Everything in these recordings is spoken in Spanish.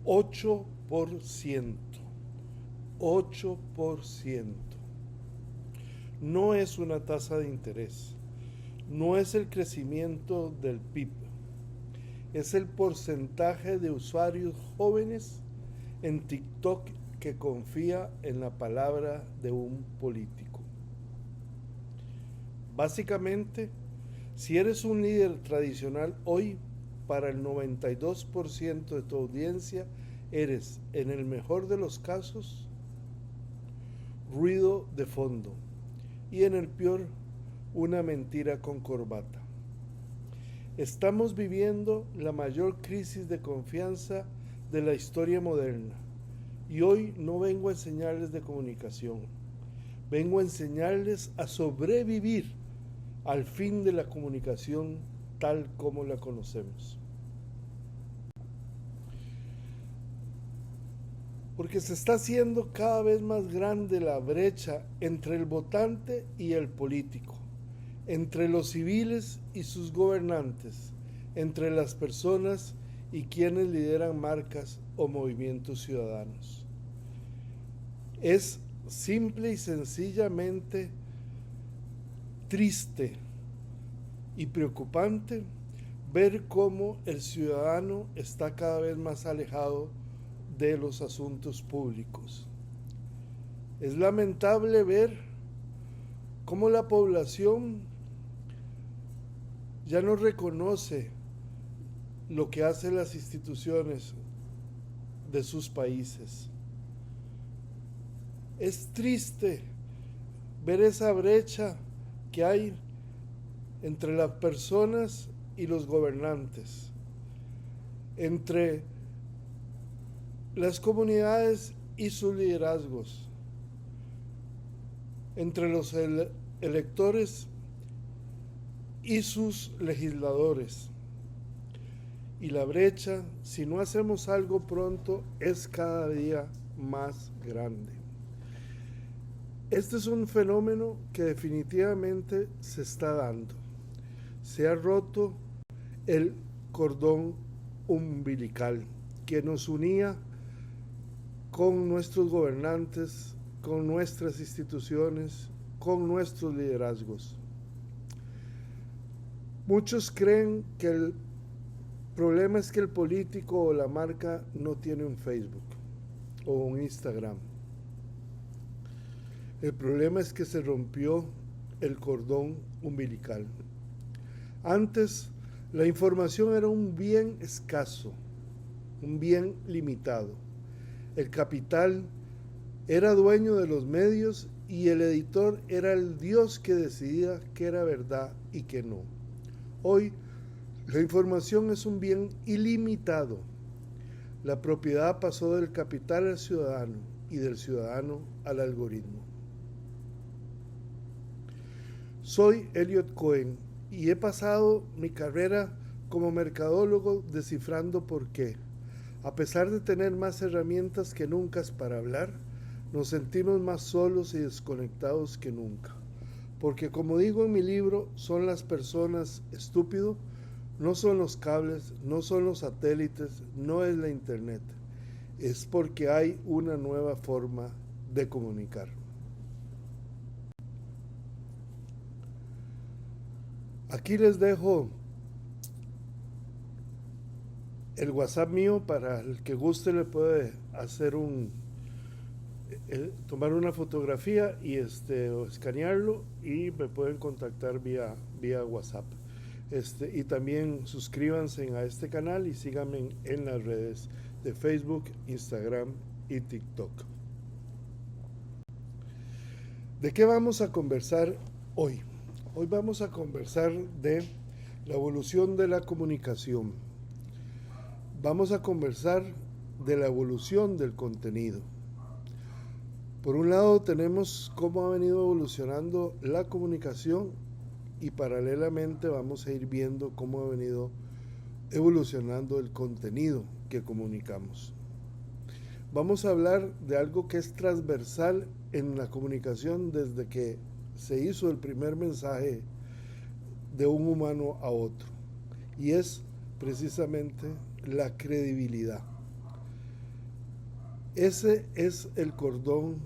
8%. 8%. No es una tasa de interés. No es el crecimiento del PIB. Es el porcentaje de usuarios jóvenes en TikTok que confía en la palabra de un político. Básicamente, si eres un líder tradicional hoy, para el 92% de tu audiencia, eres, en el mejor de los casos, ruido de fondo y en el peor, una mentira con corbata. Estamos viviendo la mayor crisis de confianza de la historia moderna y hoy no vengo a enseñarles de comunicación, vengo a enseñarles a sobrevivir al fin de la comunicación tal como la conocemos. Porque se está haciendo cada vez más grande la brecha entre el votante y el político, entre los civiles y sus gobernantes, entre las personas y quienes lideran marcas o movimientos ciudadanos. Es simple y sencillamente triste y preocupante ver cómo el ciudadano está cada vez más alejado de los asuntos públicos. Es lamentable ver cómo la población ya no reconoce lo que hacen las instituciones de sus países. Es triste ver esa brecha que hay entre las personas y los gobernantes, entre las comunidades y sus liderazgos, entre los electores y sus legisladores. Y la brecha, si no hacemos algo pronto, es cada día más grande. Este es un fenómeno que definitivamente se está dando. Se ha roto el cordón umbilical que nos unía con nuestros gobernantes, con nuestras instituciones, con nuestros liderazgos. Muchos creen que el problema es que el político o la marca no tiene un Facebook o un Instagram. El problema es que se rompió el cordón umbilical. Antes, la información era un bien escaso, un bien limitado. El capital era dueño de los medios y el editor era el Dios que decidía qué era verdad y qué no. Hoy, la información es un bien ilimitado. La propiedad pasó del capital al ciudadano y del ciudadano al algoritmo. Soy Elliot Cohen y he pasado mi carrera como mercadólogo descifrando por qué. A pesar de tener más herramientas que nunca para hablar, nos sentimos más solos y desconectados que nunca. Porque como digo en mi libro, son las personas estúpido, no son los cables, no son los satélites, no es la internet. Es porque hay una nueva forma de comunicar. Aquí les dejo el WhatsApp mío para el que guste le puede hacer tomar una fotografía y o escanearlo y me pueden contactar vía WhatsApp. Y también suscríbanse a este canal y síganme en las redes de Facebook, Instagram y TikTok. ¿De qué vamos a conversar hoy? Hoy vamos a conversar de la evolución de la comunicación. Vamos a conversar de la evolución del contenido. Por un lado tenemos cómo ha venido evolucionando la comunicación y paralelamente vamos a ir viendo cómo ha venido evolucionando el contenido que comunicamos. Vamos a hablar de algo que es transversal en la comunicación desde que se hizo el primer mensaje de un humano a otro, y es precisamente la credibilidad. Ese es el cordón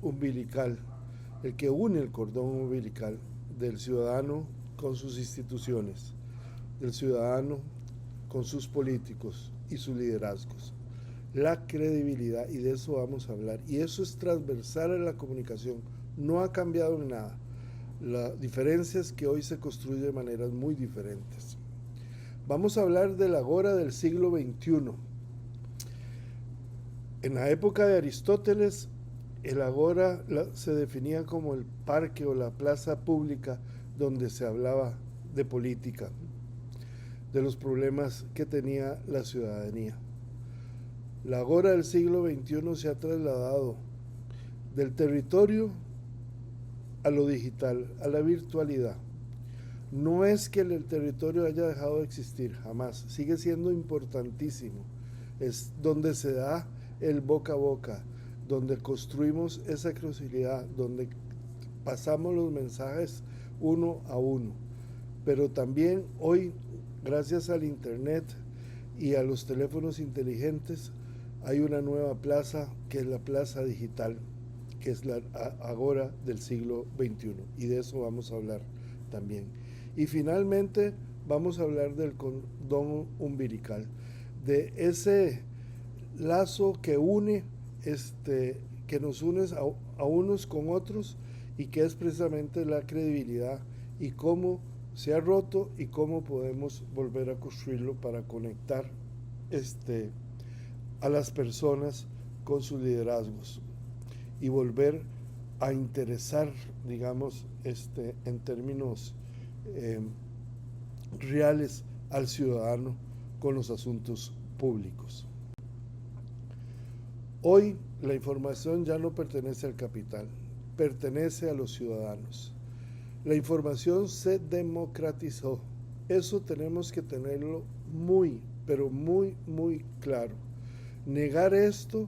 umbilical, el que une el cordón umbilical del ciudadano con sus instituciones, del ciudadano con sus políticos y sus liderazgos. La credibilidad, y de eso vamos a hablar. Y eso es transversal en la comunicación. No ha cambiado en nada. La diferencia es que hoy se construye de maneras muy diferentes. Vamos a hablar del agora del siglo XXI. En la época de Aristóteles, el agora se definía como el parque o la plaza pública donde se hablaba de política, de los problemas que tenía la ciudadanía. La agora del siglo XXI se ha trasladado del territorio a lo digital, a la virtualidad. No es que el territorio haya dejado de existir, jamás. Sigue siendo importantísimo. Es donde se da el boca a boca, donde construimos esa credibilidad, donde pasamos los mensajes uno a uno. Pero también hoy, gracias al internet y a los teléfonos inteligentes, hay una nueva plaza que es la plaza digital, que es la agora del siglo XXI, y de eso vamos a hablar también. Y finalmente vamos a hablar del cordón umbilical, de ese lazo que une, que nos une a unos con otros, y que es precisamente la credibilidad y cómo se ha roto y cómo podemos volver a construirlo para conectar a las personas con sus liderazgos y volver a interesar, digamos, en términos reales al ciudadano con los asuntos públicos. Hoy la información ya no pertenece al capital, pertenece a los ciudadanos. La información se democratizó. Eso tenemos que tenerlo muy, pero muy, muy claro. Negar esto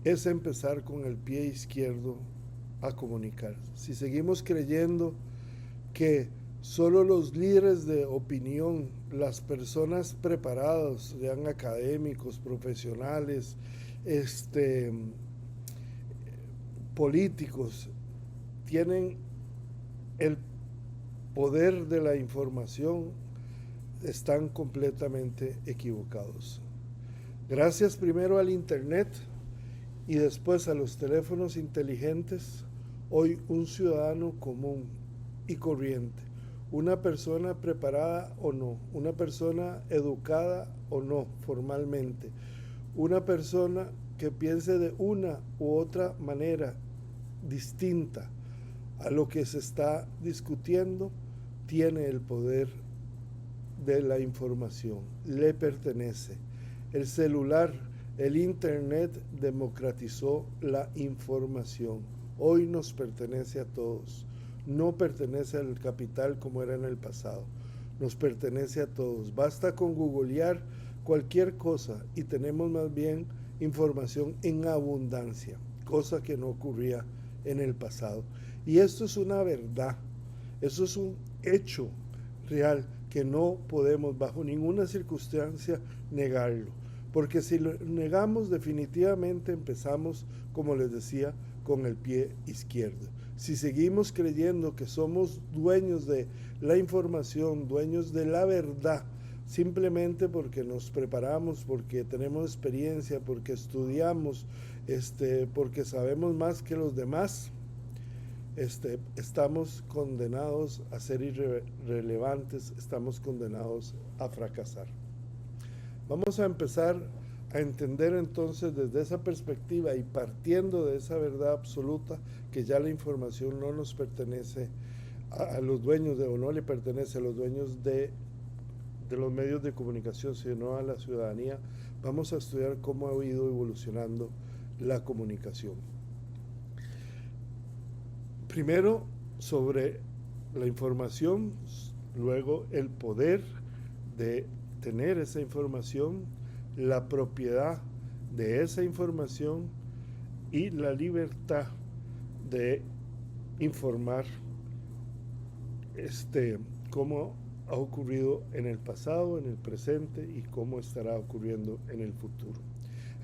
es empezar con el pie izquierdo a comunicar. Si seguimos creyendo que solo los líderes de opinión, las personas preparadas, sean académicos, profesionales, políticos, tienen el poder de la información, están completamente equivocados. Gracias primero al internet y después a los teléfonos inteligentes, hoy un ciudadano común y corriente, una persona preparada o no, una persona educada o no formalmente, una persona que piense de una u otra manera distinta a lo que se está discutiendo, tiene el poder de la información, le pertenece. El celular, el internet democratizó la información. Hoy nos pertenece a todos. No pertenece al capital como era en el pasado. Nos pertenece a todos. Basta con googlear cualquier cosa y tenemos más bien información en abundancia, cosa que no ocurría en el pasado. Y esto es una verdad, eso es un hecho real que no podemos bajo ninguna circunstancia negarlo, porque si lo negamos definitivamente empezamos, como les decía, con el pie izquierdo. Si seguimos creyendo que somos dueños de la información, dueños de la verdad, simplemente porque nos preparamos, porque tenemos experiencia, porque estudiamos, porque sabemos más que los demás, estamos condenados a ser irrelevantes, estamos condenados a fracasar. Vamos a empezar a entender entonces desde esa perspectiva y partiendo de esa verdad absoluta que ya la información no nos pertenece a los dueños o no le pertenece a los dueños de los medios de comunicación, sino a la ciudadanía. Vamos a estudiar cómo ha ido evolucionando la comunicación. Primero sobre la información, luego el poder de tener esa información, la propiedad de esa información y la libertad de informar cómo ha ocurrido en el pasado, en el presente y cómo estará ocurriendo en el futuro.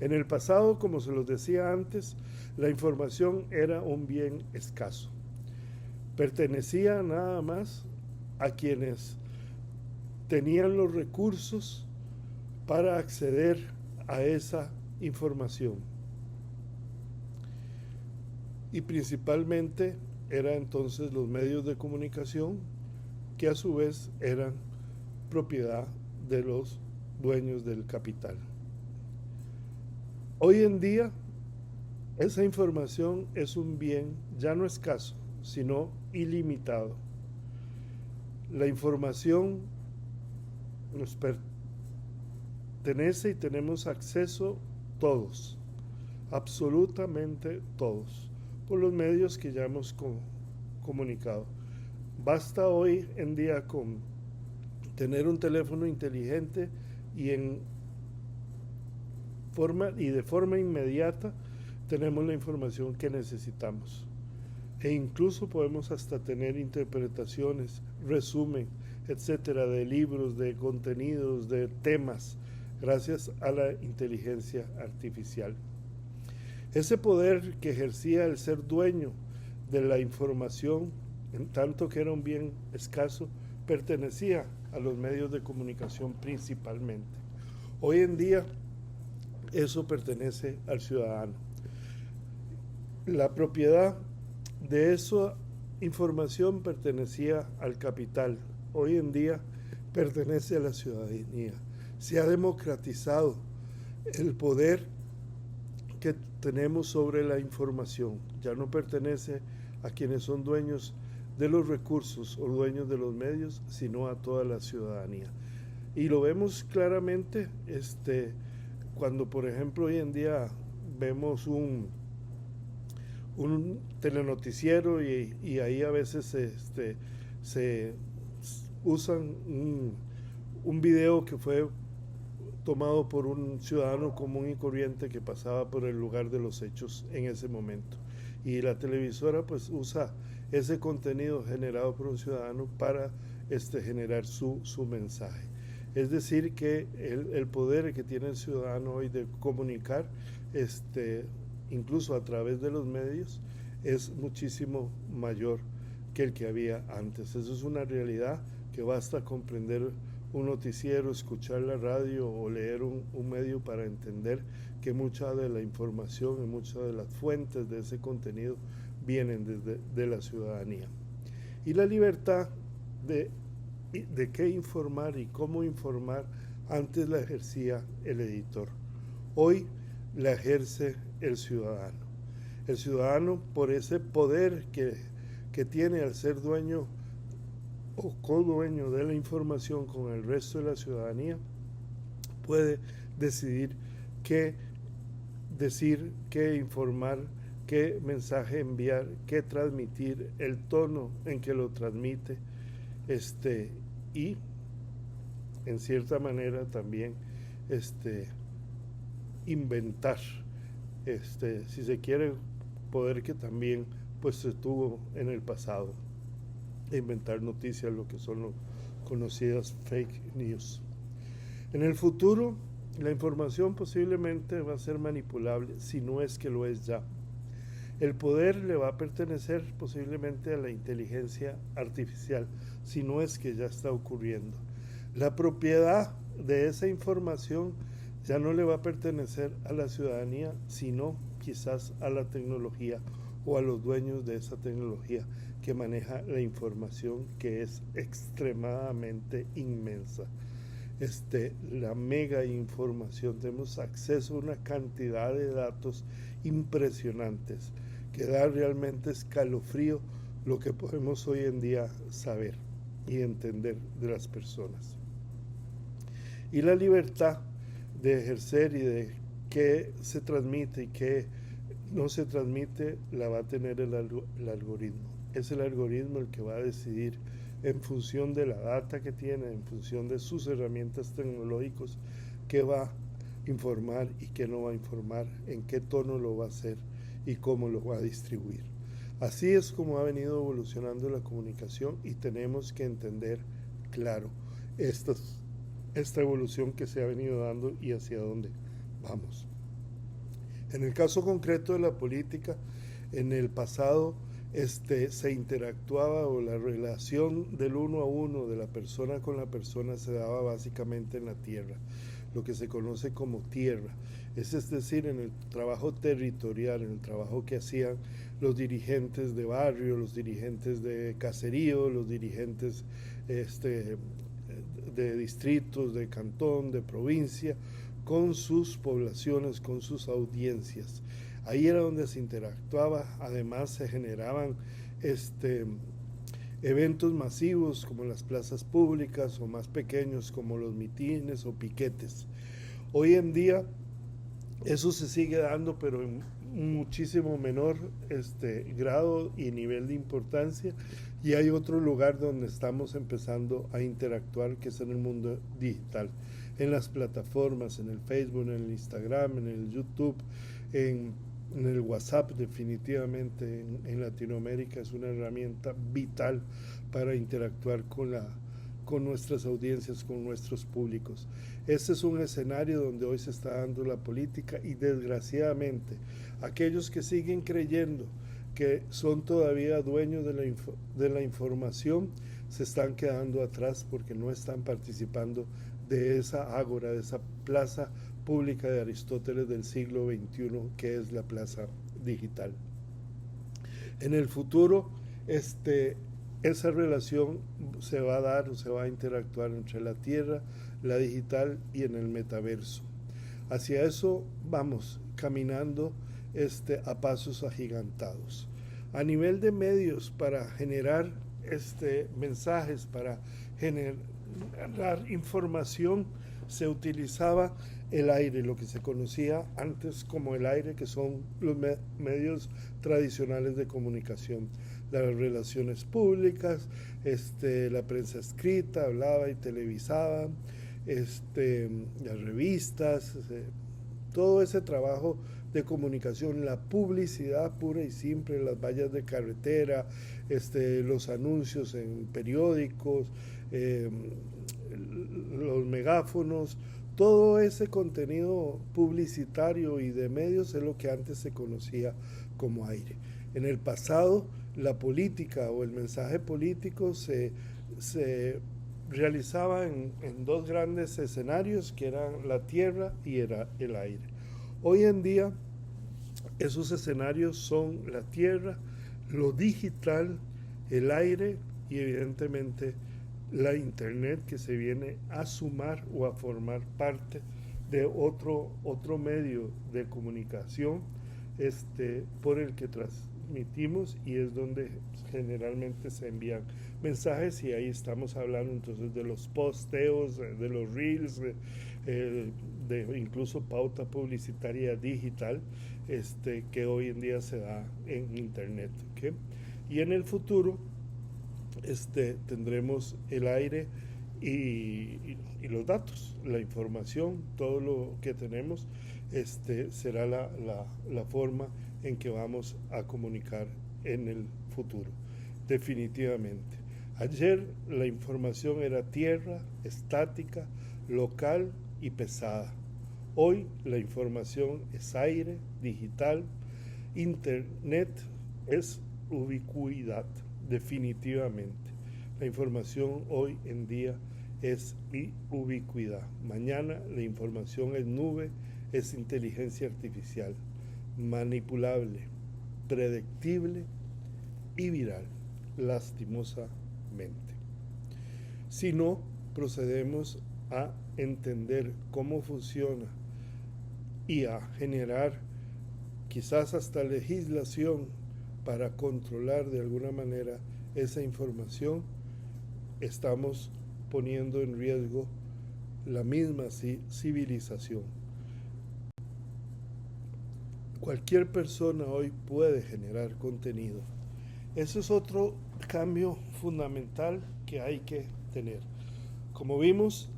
En el pasado, como se los decía antes, la información era un bien escaso. Pertenecía nada más a quienes tenían los recursos para acceder a esa información. Y principalmente eran entonces los medios de comunicación, que a su vez eran propiedad de los dueños del capital. Hoy en día, esa información es un bien ya no escaso, sino ilimitado. La información nos pertenece y tenemos acceso todos, absolutamente todos, por los medios que ya hemos comunicado. Basta hoy en día con tener un teléfono inteligente y de forma inmediata tenemos la información que necesitamos. E incluso podemos hasta tener interpretaciones, resumen, etcétera, de libros, de contenidos, de temas, gracias a la inteligencia artificial. Ese poder que ejercía el ser dueño de la información, en tanto que era un bien escaso, pertenecía a los medios de comunicación principalmente. Hoy en día, eso pertenece al ciudadano. La propiedad de esa información pertenecía al capital. Hoy en día pertenece a la ciudadanía. Se ha democratizado el poder que tenemos sobre la información. Ya no pertenece a quienes son dueños de los recursos o dueños de los medios, sino a toda la ciudadanía. Y lo vemos claramente cuando, por ejemplo, hoy en día vemos un telenoticiero y ahí a veces se usan un video que fue tomado por un ciudadano común y corriente que pasaba por el lugar de los hechos en ese momento. Y la televisora pues usa ese contenido generado por un ciudadano para generar su mensaje. Es decir, que el poder que tiene el ciudadano hoy de comunicar, incluso a través de los medios, es muchísimo mayor que el que había antes. Eso es una realidad que basta comprender un noticiero, escuchar la radio o leer un medio para entender que mucha de la información y muchas de las fuentes de ese contenido vienen de la ciudadanía. Y la libertad de qué informar y cómo informar antes la ejercía el editor. Hoy la ejerce el ciudadano. El ciudadano, por ese poder que tiene al ser dueño o codueño de la información con el resto de la ciudadanía, puede decidir qué decir, qué informar, qué mensaje enviar, qué transmitir, el tono en que lo transmite, y en cierta manera también inventar, si se quiere, poder que también pues se tuvo en el pasado, inventar noticias, lo que son conocidas fake news. En el futuro, la información posiblemente va a ser manipulable, si no es que lo es ya. El poder le va a pertenecer posiblemente a la inteligencia artificial, si no es que ya está ocurriendo. La propiedad de esa información ya no le va a pertenecer a la ciudadanía, sino quizás a la tecnología o a los dueños de esa tecnología que maneja la información, que es extremadamente inmensa. La mega información, tenemos acceso a una cantidad de datos impresionantes que da realmente escalofrío lo que podemos hoy en día saber y entender de las personas. Y la libertad de ejercer y de qué se transmite y qué no se transmite la va a tener el algoritmo. Es el algoritmo el que va a decidir en función de la data que tiene, en función de sus herramientas tecnológicas, qué va a informar y qué no va a informar, en qué tono lo va a hacer y cómo lo va a distribuir. Así es como ha venido evolucionando la comunicación y tenemos que entender, claro, esta evolución que se ha venido dando y hacia dónde vamos. En el caso concreto de la política, en el pasado se interactuaba, o la relación del uno a uno, de la persona con la persona, se daba básicamente en la tierra, lo que se conoce como tierra. Es decir, en el trabajo territorial, en el trabajo que hacían los dirigentes de barrio, los dirigentes de caserío, los dirigentes de distritos, de cantón, de provincia, con sus poblaciones, con sus audiencias. Ahí era donde se interactuaba. Además se generaban eventos masivos como las plazas públicas, o más pequeños como los mitines o piquetes. Hoy en día eso se sigue dando, pero en muchísimo menor grado y nivel de importancia, y hay otro lugar donde estamos empezando a interactuar, que es en el mundo digital, en las plataformas, en el Facebook, en el Instagram, en el YouTube, en el WhatsApp. Definitivamente en Latinoamérica es una herramienta vital para interactuar con nuestras audiencias, con nuestros públicos. Este es un escenario donde hoy se está dando la política, y desgraciadamente aquellos que siguen creyendo que son todavía dueños de la información se están quedando atrás, porque no están participando de esa ágora, de esa plaza pública de Aristóteles del siglo XXI, que es la plaza digital. En el futuro, esa relación se va a dar, o se va a interactuar entre la tierra, la digital y en el metaverso. Hacia eso vamos caminando a pasos agigantados. A nivel de medios para generar mensajes, para generar información, se utilizaba el aire, lo que se conocía antes como el aire, que son los medios tradicionales de comunicación, las relaciones públicas, la prensa escrita, hablaba y televisaba, las revistas, todo ese trabajo de comunicación, la publicidad pura y simple, las vallas de carretera, los anuncios en periódicos, los megáfonos, todo ese contenido publicitario y de medios es lo que antes se conocía como aire. En el pasado, la política o el mensaje político se realizaba en dos grandes escenarios, que eran la tierra y era el aire. Hoy en día esos escenarios son la tierra, lo digital, el aire y evidentemente la internet, que se viene a sumar o a formar parte de otro medio de comunicación por el que transmitimos, y es donde generalmente se envían mensajes. Y ahí estamos hablando entonces de los posteos, de los reels, de incluso pauta publicitaria digital que hoy en día se da en internet, ¿okay? Y en el futuro tendremos el aire y los datos, la información, todo lo que tenemos será la forma en que vamos a comunicar en el futuro, definitivamente. Ayer la información era tierra, estática, local y pesada. Hoy la información es aire, digital, internet, es ubicuidad, definitivamente. La información hoy en día es ubicuidad. Mañana la información es nube, es inteligencia artificial, manipulable, predictible y viral, lastimosamente. Si no procedemos a entender cómo funciona y a generar quizás hasta legislación para controlar de alguna manera esa información, estamos poniendo en riesgo la misma civilización. Cualquier persona hoy puede generar contenido. Ese es otro cambio fundamental que hay que tener. Como vimos,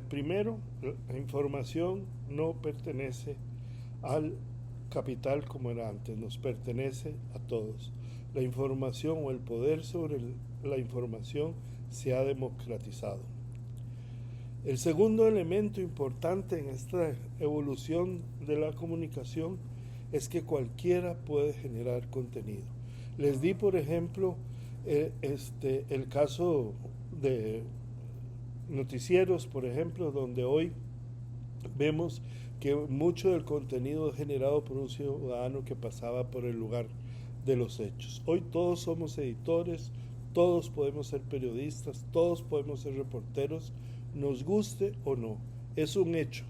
primero, la información no pertenece al capital como era antes, nos pertenece a todos. La información o el poder sobre la información se ha democratizado. El segundo elemento importante en esta evolución de la comunicación es que cualquiera puede generar contenido. Les di, por ejemplo, el caso de noticieros, por ejemplo, donde hoy vemos que mucho del contenido es generado por un ciudadano que pasaba por el lugar de los hechos. Hoy todos somos editores, todos podemos ser periodistas, todos podemos ser reporteros, nos guste o no, es un hecho.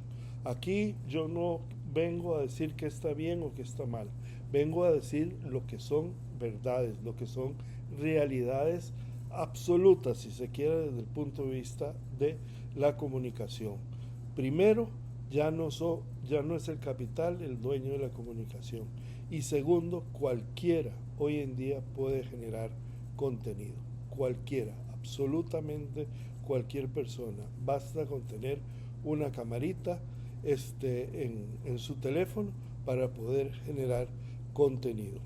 Aquí yo no vengo a decir que está bien o que está mal, vengo a decir lo que son verdades, lo que son realidades absolutas, si se quiere, desde el punto de vista de la comunicación. Primero, ya no es el capital el dueño de la comunicación. Y segundo, cualquiera hoy en día puede generar contenido. Cualquiera, absolutamente cualquier persona. Basta con tener una camarita en su teléfono para poder generar contenido.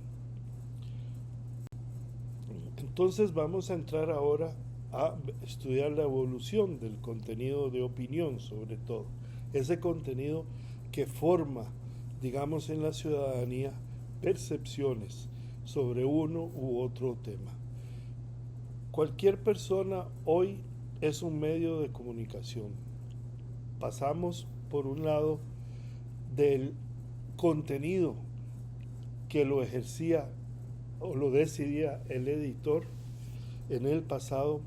Entonces vamos a entrar ahora a estudiar la evolución del contenido de opinión, sobre todo. Ese contenido que forma, digamos, en la ciudadanía percepciones sobre uno u otro tema. Cualquier persona hoy es un medio de comunicación. Pasamos por un lado del contenido que lo ejercía o lo decidía el editor en el pasado,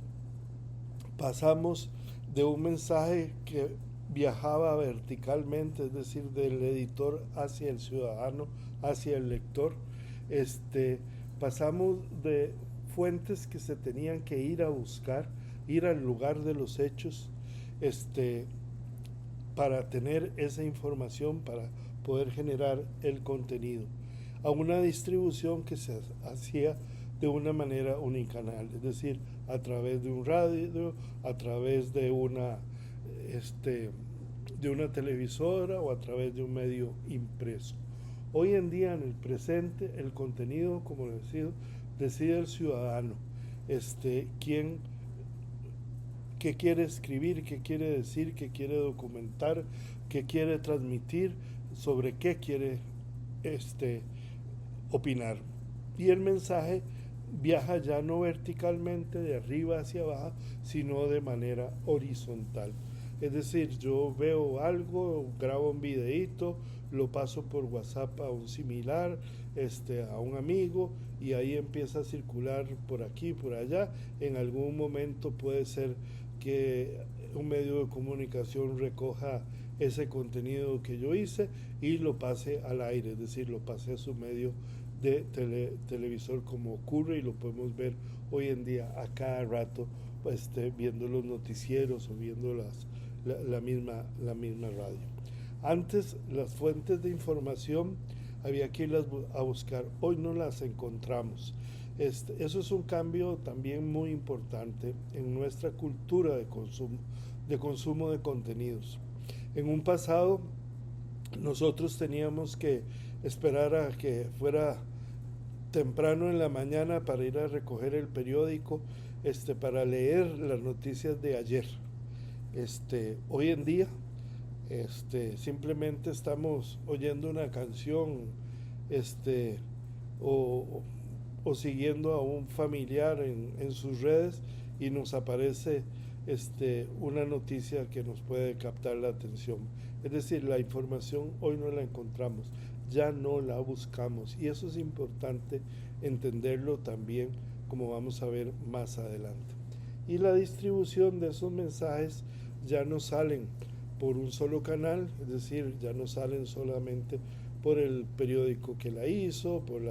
pasamos de un mensaje que viajaba verticalmente, es decir, del editor hacia el ciudadano, hacia el lector. Pasamos de fuentes que se tenían que ir a buscar, ir al lugar de los hechos, para tener esa información, para poder generar el contenido, a una distribución que se hacía de una manera unicanal, es decir, a través de un radio, a través de una televisora o a través de un medio impreso. Hoy en día, en el presente, el contenido, como decide el ciudadano, qué quiere escribir, qué quiere decir, qué quiere documentar, qué quiere transmitir, sobre qué quiere opinar. Y el mensaje viaja ya no verticalmente de arriba hacia abajo, sino de manera horizontal. Es decir, yo veo algo, grabo un videíto, lo paso por WhatsApp a un similar, a un amigo, y ahí empieza a circular por aquí, por allá. En algún momento puede ser que un medio de comunicación recoja ese contenido que yo hice y lo pase al aire, es decir, lo pase a su medio de televisor, como ocurre y lo podemos ver hoy en día a cada rato, viendo los noticieros o viendo la misma radio. Antes las fuentes de información había que irlas a buscar, hoy no las encontramos. Eso es un cambio también muy importante en nuestra cultura de consumo de contenidos. En un pasado nosotros teníamos que esperar a que fuera temprano en la mañana para ir a recoger el periódico, para leer las noticias de ayer. Hoy en día, simplemente estamos oyendo una canción, o siguiendo a un familiar en sus redes y nos aparece una noticia que nos puede captar la atención. Es decir, la información hoy no la encontramos, ya no la buscamos, y eso es importante entenderlo también, como vamos a ver más adelante. Y la distribución de esos mensajes ya no salen por un solo canal, es decir, ya no salen solamente por el periódico que la hizo, o por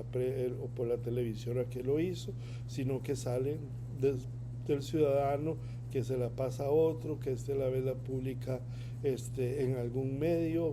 la televisora que lo hizo, sino que salen del ciudadano que se la pasa a otro, que la vez la publica en algún medio,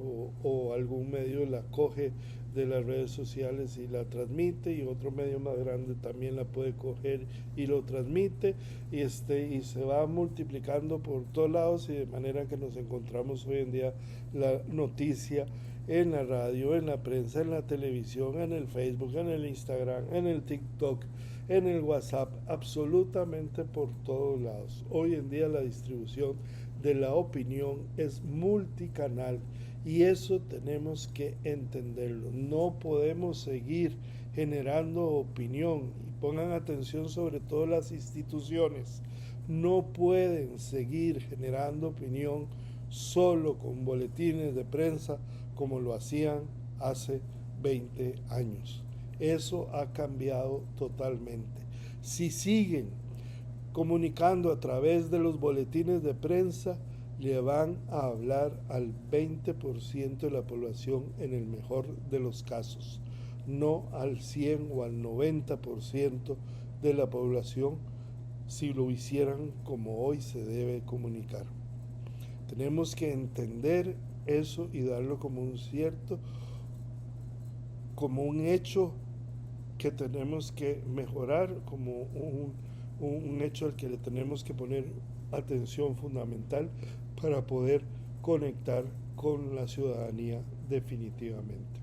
o algún medio la coge de las redes sociales y la transmite, y otro medio más grande también la puede coger y lo transmite, y se va multiplicando por todos lados, y de manera que nos encontramos hoy en día la noticia en la radio, en la prensa, en la televisión, en el Facebook, en el Instagram, en el TikTok, en el WhatsApp, absolutamente por todos lados. Hoy en día la distribución de la opinión es multicanal y eso tenemos que entenderlo. No podemos seguir generando opinión, y pongan atención sobre todo las instituciones, no pueden seguir generando opinión solo con boletines de prensa como lo hacían hace 20 años. Eso ha cambiado totalmente. Si siguen comunicando a través de los boletines de prensa, le van a hablar al 20% de la población en el mejor de los casos, no al 100 o al 90% de la población si lo hicieran como hoy se debe comunicar. Tenemos que entender eso y darlo como un cierto, como un hecho que tenemos que mejorar, como un hecho al que le tenemos que poner atención fundamental para poder conectar con la ciudadanía definitivamente.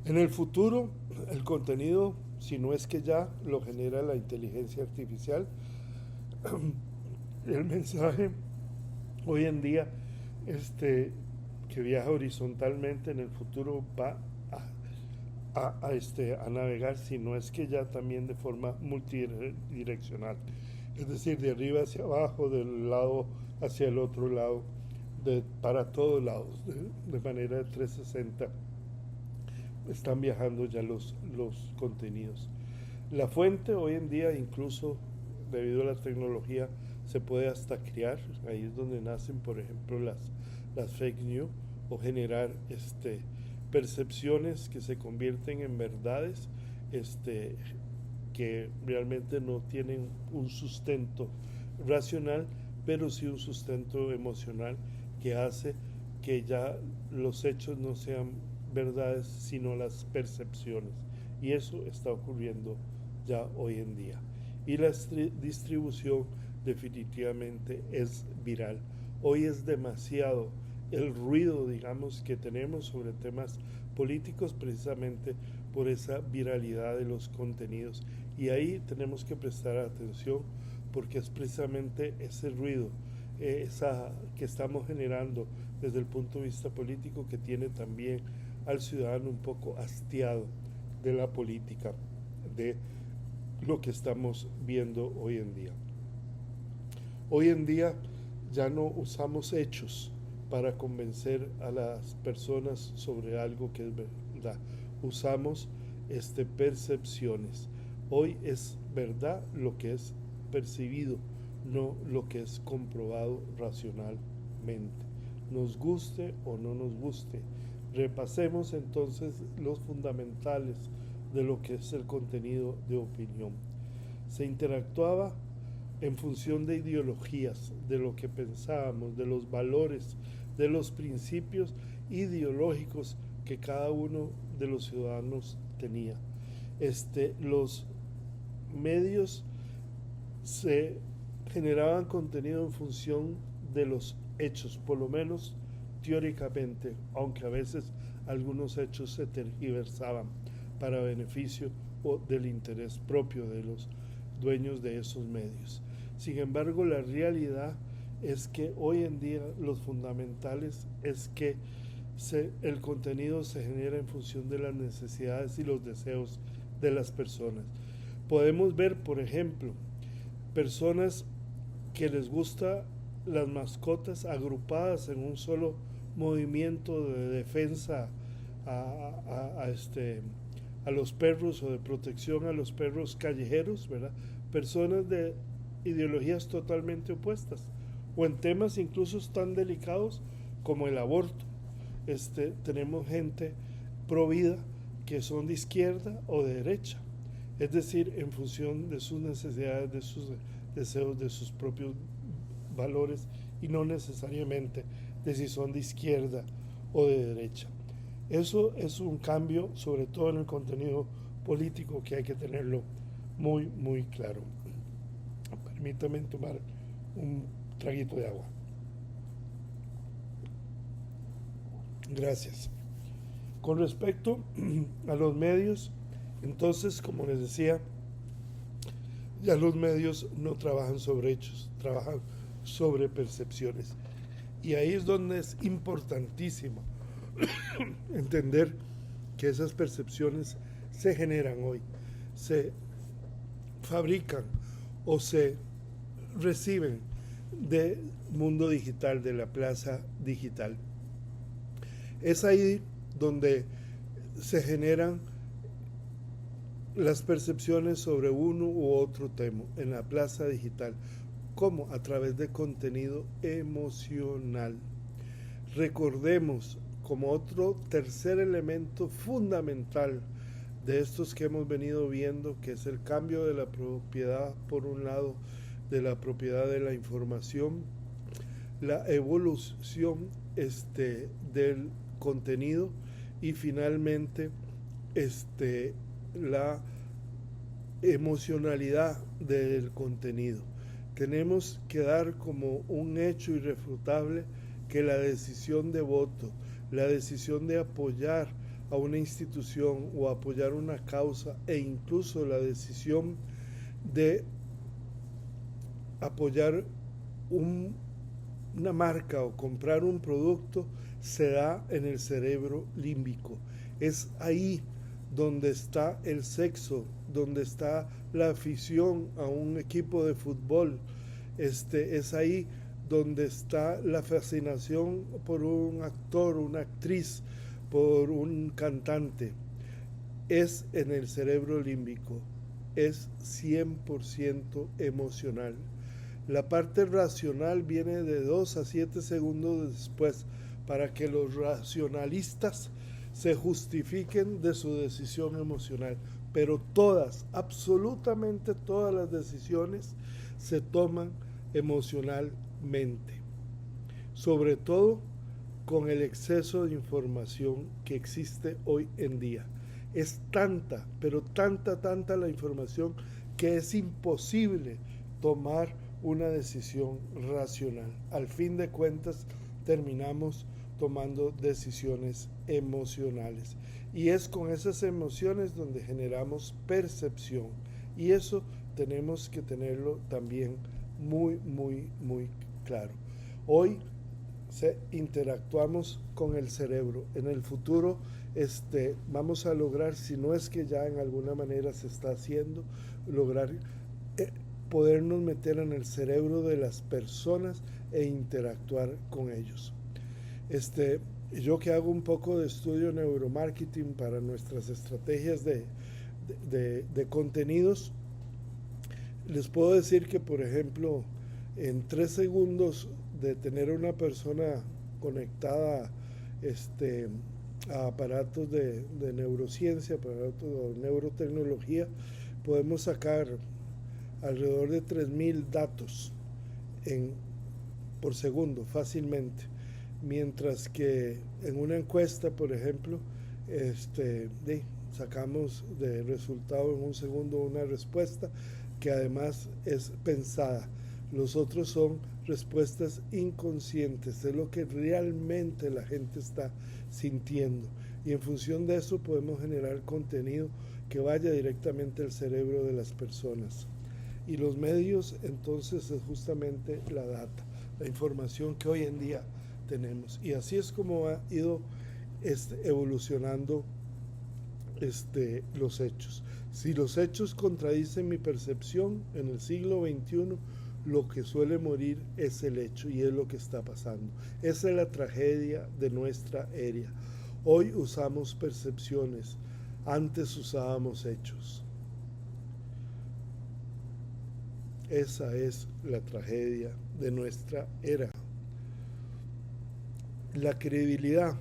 En el futuro, el contenido, si no es que ya lo genera la inteligencia artificial, el mensaje hoy en día que viaja horizontalmente, en el futuro va a navegar, si no es que ya también de forma multidireccional, es decir, de arriba hacia abajo, del lado hacia el otro lado, para todos lados, de manera de 360 están viajando ya los contenidos. La fuente hoy en día, incluso debido a la tecnología, se puede hasta crear, ahí es donde nacen, por ejemplo, las fake news, o generar percepciones que se convierten en verdades que realmente no tienen un sustento racional, pero sí un sustento emocional que hace que ya los hechos no sean verdades, sino las percepciones. Y eso está ocurriendo ya hoy en día. Y la distribución definitivamente es viral. Hoy es demasiado el ruido, digamos, que tenemos sobre temas políticos precisamente por esa viralidad de los contenidos. Y ahí tenemos que prestar atención porque es precisamente ese ruido que estamos generando desde el punto de vista político que tiene también al ciudadano un poco hastiado de la política, de lo que estamos viendo hoy en día. Hoy en día ya no usamos hechos para convencer a las personas sobre algo que es verdad. Usamos percepciones. Hoy es verdad lo que es percibido, no lo que es comprobado racionalmente. Nos guste o no nos guste. Repasemos entonces los fundamentales de lo que es el contenido de opinión. Se interactuaba en función de ideologías, de lo que pensábamos, de los valores, de los principios ideológicos que cada uno de los ciudadanos tenía. Los medios se generaban contenido en función de los hechos, por lo menos teóricamente, aunque a veces algunos hechos se tergiversaban para beneficio o del interés propio de los dueños de esos medios. Sin embargo, la realidad es que hoy en día los fundamentales es que el contenido se genera en función de las necesidades y los deseos de las personas. Podemos ver, por ejemplo, personas que les gusta las mascotas agrupadas en un solo movimiento de defensa a los perros o de protección a los perros callejeros, ¿verdad? Personas de ideologías totalmente opuestas o en temas incluso tan delicados como el aborto. Tenemos gente pro vida que son de izquierda o de derecha, es decir, en función de sus necesidades, de sus deseos, de sus propios valores y no necesariamente de si son de izquierda o de derecha. Eso es un cambio, sobre todo en el contenido político, que hay que tenerlo muy, muy claro. Permítame tomar un traguito de agua. Gracias. Con respecto a los medios, entonces, como les decía, ya los medios no trabajan sobre hechos, trabajan sobre percepciones. Y ahí es donde es importantísimo entender que esas percepciones se generan hoy, se fabrican o se reciben del mundo digital, de la plaza digital. Es ahí donde se generan las percepciones sobre uno u otro tema en la plaza digital, como a través de contenido emocional. Recordemos, como otro tercer elemento fundamental de estos que hemos venido viendo, que es el cambio de la propiedad, por un lado, de la propiedad de la información, la evolución del contenido y finalmente la emocionalidad del contenido. Tenemos que dar como un hecho irrefutable que la decisión de voto, la decisión de apoyar a una institución o apoyar una causa e incluso la decisión de apoyar una marca o comprar un producto se da en el cerebro límbico. Es ahí donde está el sexo, donde está la afición a un equipo de fútbol. Es ahí donde está la fascinación por un actor, una actriz, por un cantante. Es en el cerebro límbico, es 100% emocional. La parte racional viene de 2 a 7 segundos después para que los racionalistas se justifiquen de su decisión emocional. Pero todas, absolutamente todas las decisiones se toman emocionalmente. Sobre todo con el exceso de información que existe hoy en día. Es tanta, pero tanta la información que es imposible tomar una decisión racional. Al fin de cuentas, terminamos tomando decisiones emocionales. Y es con esas emociones donde generamos percepción. Y eso tenemos que tenerlo también muy claro. Hoy interactuamos con el cerebro. En el futuro vamos a lograr, si no es que ya en alguna manera se está haciendo, lograr podernos meter en el cerebro de las personas e interactuar con ellos. Yo que hago un poco de estudio neuromarketing para nuestras estrategias de contenidos, les puedo decir que, por ejemplo, en 3 segundos de tener una persona conectada a aparatos de neurociencia, aparatos de neurotecnología, podemos sacar alrededor de 3.000 datos por segundo fácilmente, mientras que en una encuesta, por ejemplo, sacamos de resultado en un segundo una respuesta que además es pensada. Los otros son respuestas inconscientes, es lo que realmente la gente está sintiendo, y en función de eso podemos generar contenido que vaya directamente al cerebro de las personas. Y los medios entonces es justamente la data, la información que hoy en día tenemos, y así es como ha ido evolucionando los hechos. Si los hechos contradicen mi percepción en el siglo XXI, lo que suele morir es el hecho, y es lo que está pasando. Esa es la tragedia de nuestra era. Hoy usamos percepciones, antes usábamos hechos. Esa es la tragedia de nuestra era. La credibilidad,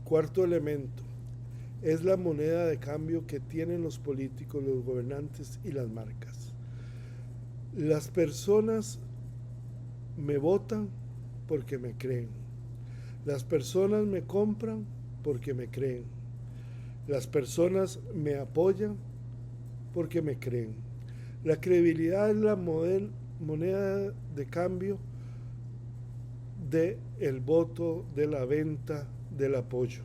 cuarto elemento, es la moneda de cambio que tienen los políticos, los gobernantes y las marcas. Las personas me votan porque me creen. Las personas me compran porque me creen. Las personas me apoyan porque me creen. La credibilidad es la moneda de cambio del voto, de la venta, del apoyo.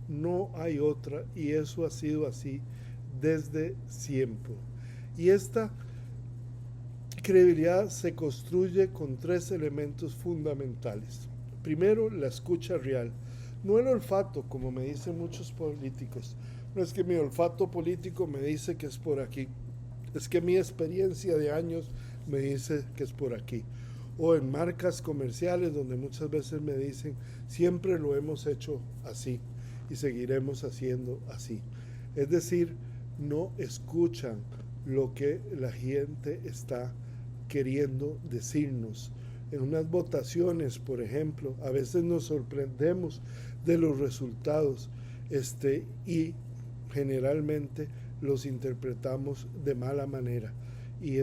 No hay otra, y eso ha sido así desde siempre. Y esta credibilidad se construye con 3 elementos fundamentales. Primero, la escucha real. No el olfato, como me dicen muchos políticos. No es que mi olfato político me dice que es por aquí. Es que mi experiencia de años me dice que es por aquí. O en marcas comerciales donde muchas veces me dicen, siempre lo hemos hecho así y seguiremos haciendo así. Es decir, no escuchan lo que la gente está queriendo decirnos. En unas votaciones, por ejemplo, a veces nos sorprendemos de los resultados y generalmente los interpretamos de mala manera y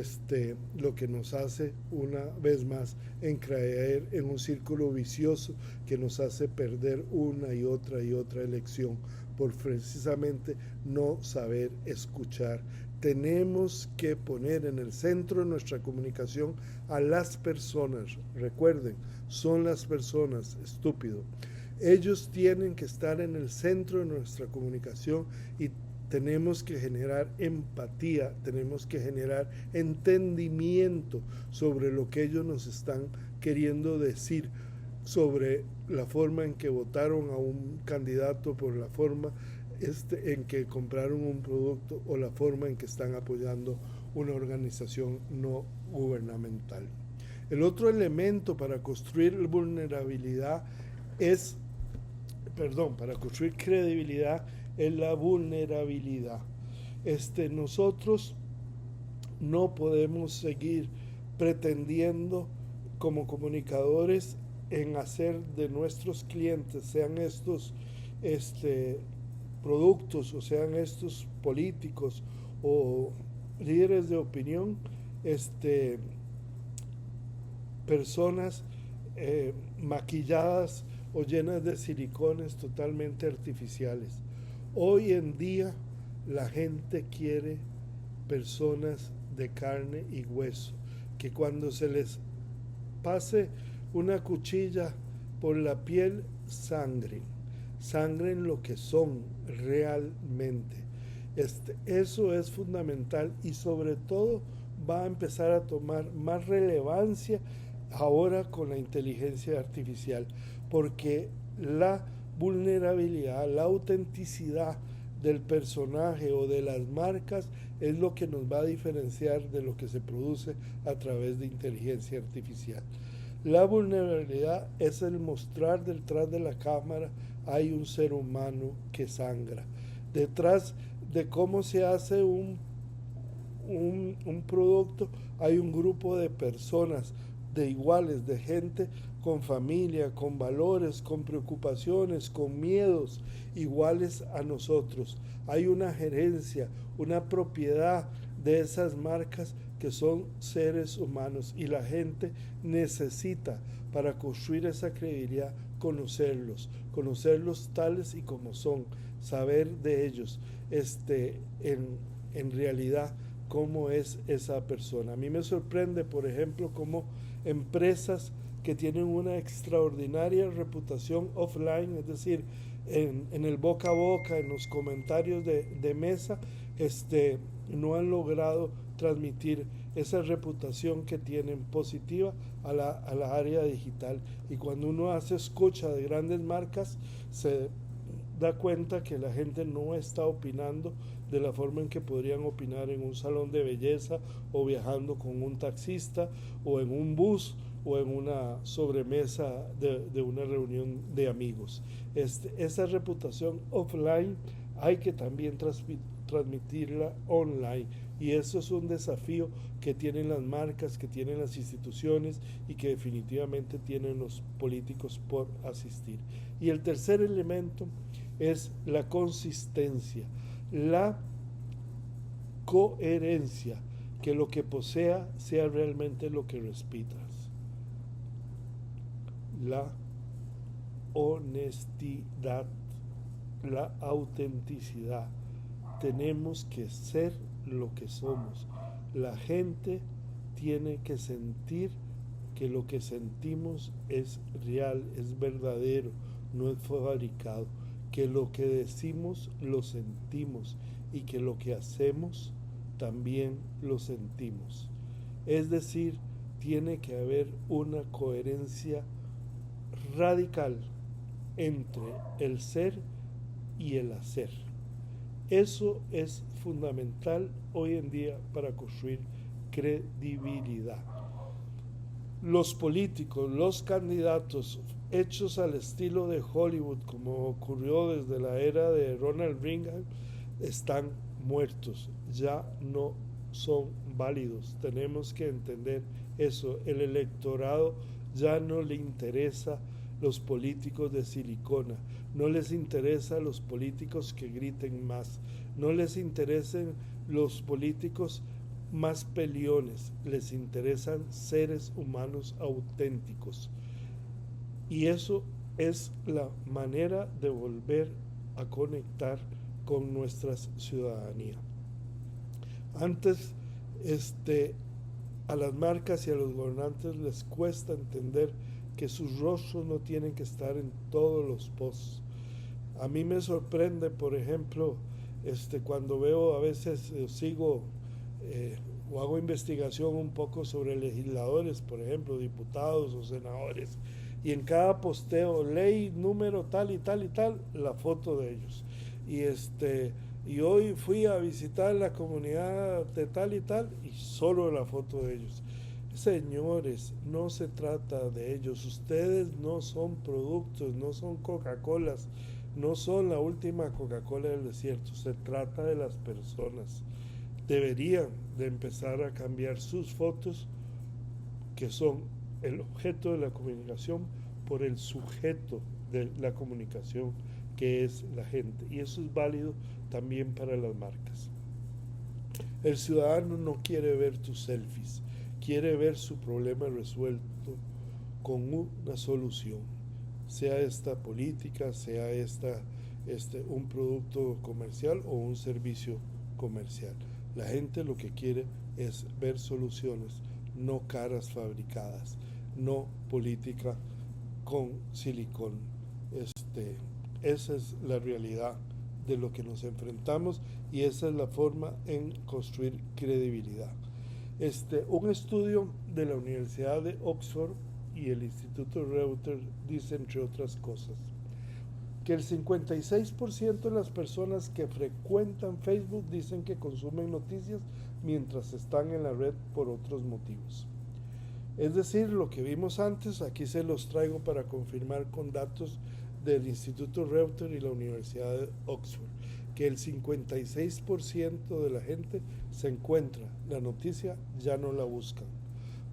lo que nos hace una vez más en caer en un círculo vicioso que nos hace perder una y otra elección por precisamente no saber escuchar. Tenemos que poner en el centro de nuestra comunicación a las personas. Recuerden, son las personas, estúpido. Ellos tienen que estar en el centro de nuestra comunicación y tenemos que generar empatía, tenemos que generar entendimiento sobre lo que ellos nos están queriendo decir, sobre la forma en que votaron a un candidato, por la forma en que compraron un producto o la forma en que están apoyando una organización no gubernamental. El otro elemento para construir vulnerabilidad para construir credibilidad es la vulnerabilidad. Nosotros no podemos seguir pretendiendo como comunicadores en hacer de nuestros clientes, sean estos productos o sean estos políticos o líderes de opinión, personas maquilladas o llenas de silicones totalmente artificiales. Hoy en día la gente quiere personas de carne y hueso, que cuando se les pase una cuchilla por la piel, sangren lo que son realmente. Eso es fundamental y sobre todo va a empezar a tomar más relevancia ahora con la inteligencia artificial, porque la vulnerabilidad, la autenticidad del personaje o de las marcas es lo que nos va a diferenciar de lo que se produce a través de inteligencia artificial. La vulnerabilidad es el mostrar detrás de la cámara hay un ser humano que sangra. Detrás de cómo se hace un producto hay un grupo de personas, de iguales, de gente con familia, con valores, con preocupaciones, con miedos iguales a nosotros. Hay una gerencia, una propiedad de esas marcas que son seres humanos y la gente necesita para construir esa credibilidad conocerlos tales y como son, saber de ellos en realidad cómo es esa persona. A mí me sorprende, por ejemplo, cómo empresas que tienen una extraordinaria reputación offline, es decir, en el boca a boca, en los comentarios de mesa, no han logrado transmitir esa reputación que tienen positiva a la área digital. Y cuando uno hace escucha de grandes marcas, se da cuenta que la gente no está opinando de la forma en que podrían opinar en un salón de belleza o viajando con un taxista o en un bus o en una sobremesa de una reunión de amigos. Esa reputación offline hay que también transmitirla online, y eso es un desafío que tienen las marcas, que tienen las instituciones y que definitivamente tienen los políticos por asistir. Y el tercer elemento es la consistencia, la coherencia, que lo que posea sea realmente lo que respitas. La honestidad, la autenticidad. Tenemos que ser lo que somos. La gente tiene que sentir que lo que sentimos es real, es verdadero, no es fabricado, que lo que decimos lo sentimos y que lo que hacemos también lo sentimos. Es decir, tiene que haber una coherencia radical entre el ser y el hacer. Eso es fundamental hoy en día para construir credibilidad. Los políticos, los candidatos hechos al estilo de Hollywood, como ocurrió desde la era de Ronald Reagan, están muertos, ya no son válidos. Tenemos que entender eso. El electorado ya no le interesa los políticos de silicona, no les interesa los políticos que griten más, no les interesan los políticos más peliones, les interesan seres humanos auténticos. Y eso es la manera de volver a conectar con nuestra ciudadanía. Antes, a las marcas y a los gobernantes les cuesta entender que sus rostros no tienen que estar en todos los posts. A mí me sorprende, por ejemplo, cuando veo a veces, sigo o hago investigación un poco sobre legisladores, por ejemplo, diputados o senadores, y en cada posteo, ley número tal y tal y tal, la foto de ellos. Y hoy fui a visitar la comunidad de tal y tal, y solo la foto de ellos. Señores, no se trata de ellos. Ustedes no son productos, no son Coca-Colas, no son la última Coca-Cola del desierto. Se trata de las personas. Deberían de empezar a cambiar sus fotos, que son el objeto de la comunicación, por el sujeto de la comunicación, que es la gente. Y eso es válido también para las marcas. El ciudadano no quiere ver tus selfies, quiere ver su problema resuelto con una solución, sea esta política, sea un producto comercial o un servicio comercial. La gente lo que quiere es ver soluciones, no caras fabricadas, no política con silicón. Esa es la realidad de lo que nos enfrentamos y esa es la forma en construir credibilidad. Un estudio de la Universidad de Oxford y el Instituto Reuters dice, entre otras cosas, que el 56% de las personas que frecuentan Facebook dicen que consumen noticias mientras están en la red por otros motivos. Es decir, lo que vimos antes, aquí se los traigo para confirmar con datos del Instituto Reuters y la Universidad de Oxford, que el 56% de la gente se encuentra la noticia, ya no la buscan.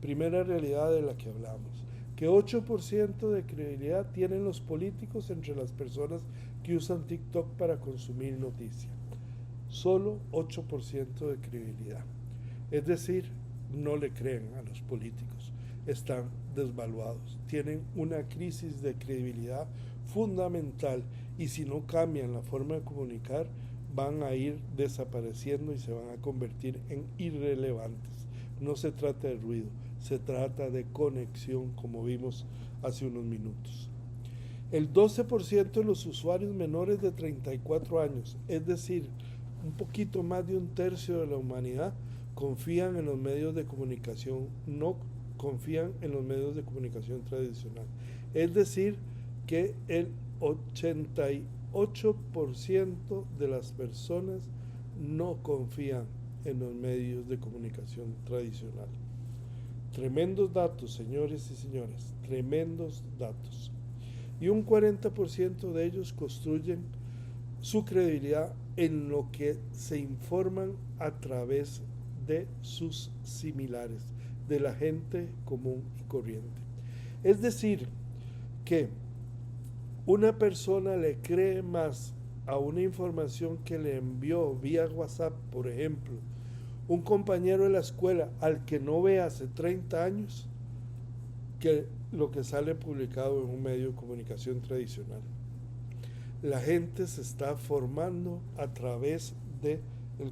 Primera realidad de la que hablamos. Que 8% de credibilidad tienen los políticos entre las personas que usan TikTok para consumir noticia. Solo 8% de credibilidad. Es decir, no le creen a los políticos. Están desvaluados. Tienen una crisis de credibilidad fundamental y si no cambian la forma de comunicar, van a ir desapareciendo y se van a convertir en irrelevantes. No se trata de ruido, se trata de conexión, como vimos hace unos minutos. El 12% de los usuarios menores de 34 años, es decir, un poquito más de un tercio de la humanidad, confían en los medios de comunicación, no confían en los medios de comunicación tradicional. Es decir, que el 88% de las personas no confían en los medios de comunicación tradicional. Tremendos datos, señores y señoras, tremendos datos. Y un 40% de ellos construyen su credibilidad en lo que se informan a través de sus similares, de la gente común y corriente. Es decir, que una persona le cree más a una información que le envió vía WhatsApp, por ejemplo, un compañero de la escuela al que no ve hace 30 años, que lo que sale publicado en un medio de comunicación tradicional. La gente se está formando a través del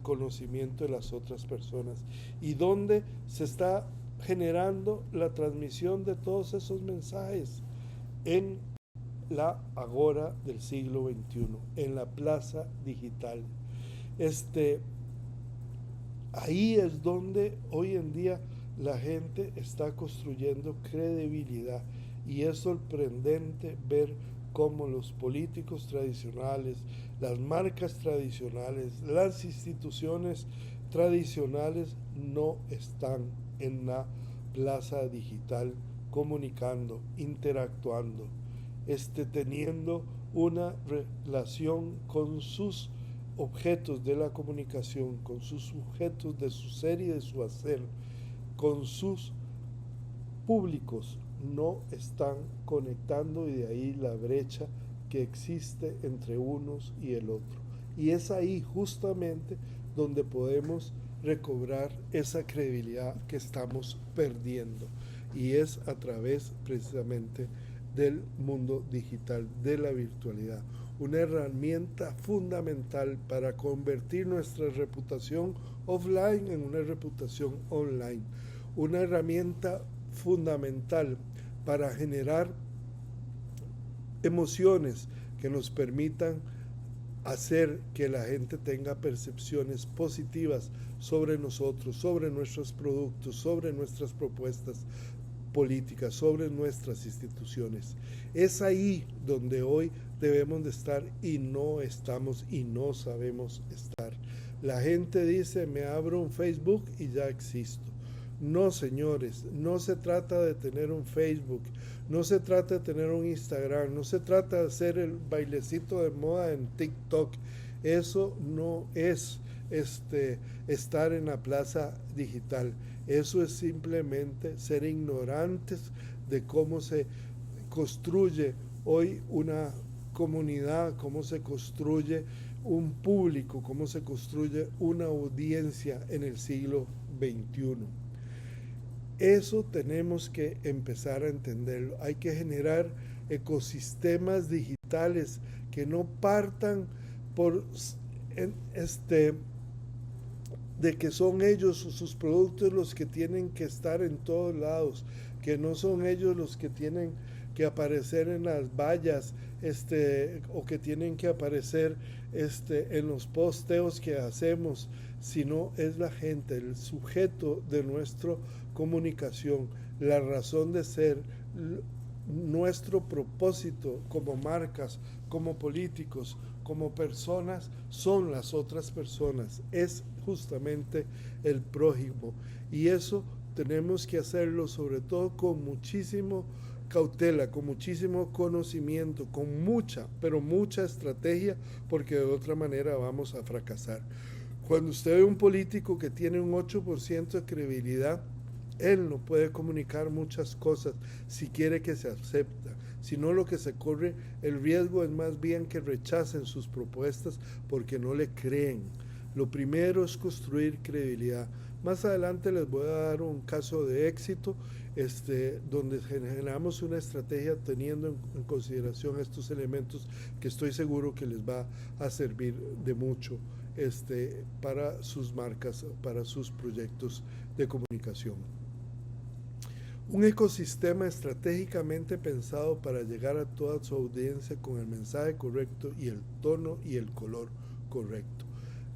conocimiento de las otras personas y donde se está generando la transmisión de todos esos mensajes en la agora del siglo XXI, en la plaza digital. Ahí es donde hoy en día la gente está construyendo credibilidad y es sorprendente ver cómo los políticos tradicionales, las marcas tradicionales, las instituciones tradicionales no están en la plaza digital comunicando, interactuando, teniendo una relación con sus objetos de la comunicación, con sus sujetos de su ser y de su hacer, con sus públicos, no están conectando, y de ahí la brecha que existe entre unos y el otro. Y es ahí justamente donde podemos recobrar esa credibilidad que estamos perdiendo, y es a través precisamente del mundo digital, de la virtualidad, una herramienta fundamental para convertir nuestra reputación offline en una reputación online, una herramienta fundamental para generar emociones que nos permitan hacer que la gente tenga percepciones positivas sobre nosotros, sobre nuestros productos, sobre nuestras propuestas políticas, sobre nuestras instituciones. Es ahí donde hoy debemos de estar y no estamos y no sabemos estar. La gente dice, me abro un Facebook y ya existo. No, señores, no se trata de tener un Facebook, no se trata de tener un Instagram, no se trata de hacer el bailecito de moda en TikTok. Eso no es estar en la plaza digital. Eso es simplemente ser ignorantes de cómo se construye hoy una comunidad, cómo se construye un público, cómo se construye una audiencia en el siglo XXI. Eso tenemos que empezar a entenderlo. Hay que generar ecosistemas digitales que no partan por de que son ellos o sus productos los que tienen que estar en todos lados, que no son ellos los que tienen que aparecer en las vallas, o que tienen que aparecer en los posteos que hacemos, sino es la gente, el sujeto de nuestra comunicación, la razón de ser, nuestro propósito como marcas, como políticos, como personas, son las otras personas, es justamente el prójimo, y eso tenemos que hacerlo sobre todo con muchísimo cautela, con muchísimo conocimiento, con mucha, pero mucha estrategia, porque de otra manera vamos a fracasar. Cuando usted ve un político que tiene un 8% de credibilidad, él no puede comunicar muchas cosas si quiere que se acepta, sino lo que se corre el riesgo es más bien que rechacen sus propuestas porque no le creen. Lo primero es construir credibilidad. Más adelante les voy a dar un caso de éxito, donde generamos una estrategia teniendo en consideración estos elementos que estoy seguro que les va a servir de mucho para sus marcas, para sus proyectos de comunicación. Un ecosistema estratégicamente pensado para llegar a toda su audiencia con el mensaje correcto y el tono y el color correcto.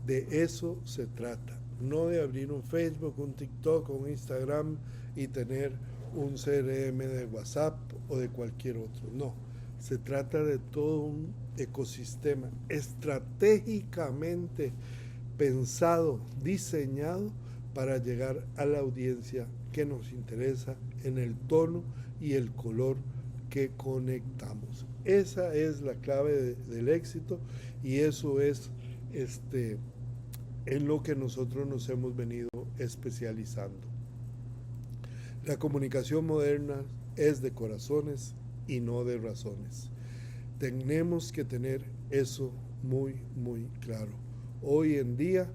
De eso se trata, no de abrir un Facebook, un TikTok o un Instagram y tener un CRM de WhatsApp o de cualquier otro. No, se trata de todo un ecosistema estratégicamente pensado, diseñado para llegar a la audiencia que nos interesa en el tono y el color que conectamos. Esa es la clave del éxito y eso es en lo que nosotros nos hemos venido especializando. La comunicación moderna es de corazones y no de razones. Tenemos que tener eso muy, muy claro. Hoy en día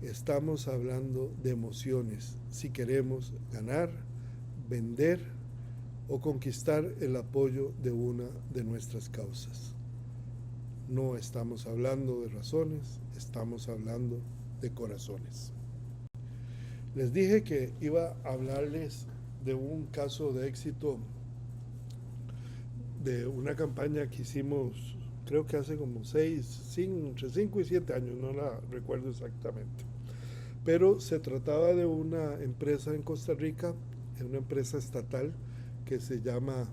estamos hablando de emociones, si queremos ganar, vender o conquistar el apoyo de una de nuestras causas. No estamos hablando de razones, estamos hablando de corazones. Les dije que iba a hablarles de un caso de éxito de una campaña que hicimos, creo que hace como entre 5 y 7 años, no la recuerdo exactamente. pero se trataba de una empresa en Costa Rica, una empresa estatal que se llama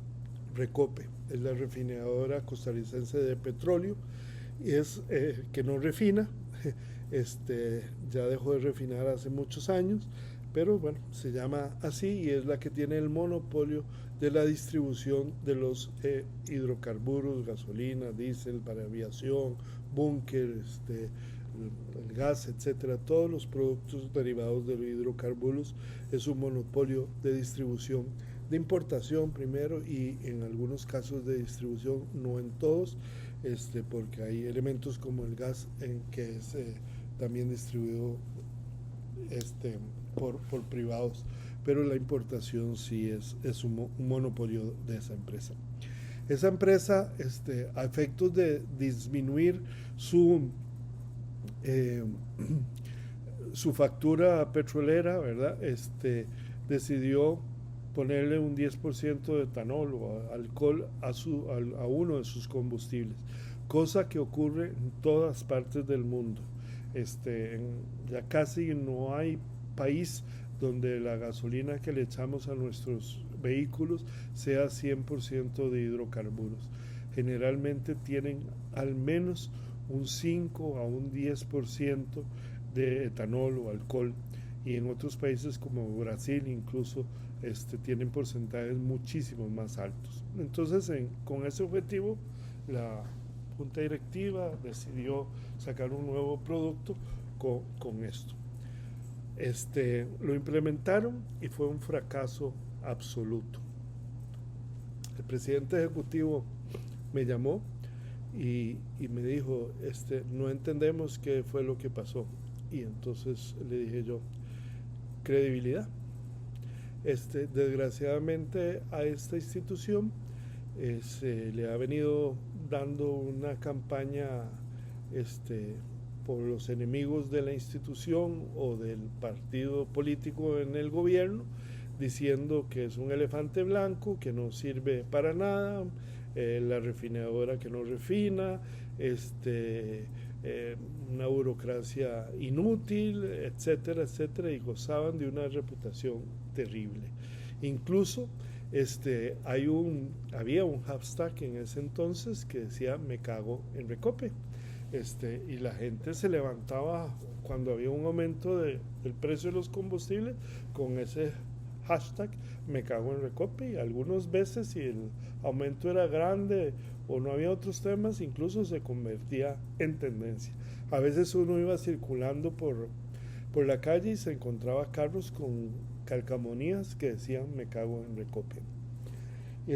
Recope, es la refinadora costarricense de petróleo, y es que no refina, ya dejó de refinar hace muchos años, pero bueno, se llama así y es la que tiene el monopolio de la distribución de los hidrocarburos, gasolina, diésel para aviación, búnker, el gas, etcétera, todos los productos derivados de los hidrocarburos. Es un monopolio de distribución, de importación primero y en algunos casos de distribución, no en todos, porque hay elementos como el gas en que es también distribuido por privados, pero la importación sí es un monopolio de esa empresa. Esa empresa, a efectos de disminuir eh, su factura petrolera, ¿verdad? Decidió ponerle un 10% de etanol o alcohol a uno de sus combustibles, cosa que ocurre en todas partes del mundo. Ya casi no hay país donde la gasolina que le echamos a nuestros vehículos sea 100% de hidrocarburos. Generalmente tienen al menos un 5 a un 10% de etanol o alcohol, y en otros países como Brasil incluso tienen porcentajes muchísimo más altos. Entonces, con ese objetivo, la junta directiva decidió sacar un nuevo producto con esto. Lo implementaron y fue un fracaso absoluto. El presidente ejecutivo me llamó y me dijo, no entendemos qué fue lo que pasó. Y entonces le dije yo, credibilidad. Desgraciadamente a esta institución se le ha venido dando una campaña por los enemigos de la institución o del partido político en el gobierno, diciendo que es un elefante blanco, que no sirve para nada, la refinadora que no refina, una burocracia inútil, etcétera, etcétera, y gozaban de una reputación terrible. Incluso había un hashtag en ese entonces que decía "me cago en Recope", y la gente se levantaba cuando había un aumento del precio de los combustibles con ese hashtag "me cago en Recope", y algunas veces, si el aumento era grande o no había otros temas, incluso se convertía en tendencia. A veces uno iba circulando por la calle y se encontraba carros con calcamonías que decían "me cago en Recope". Y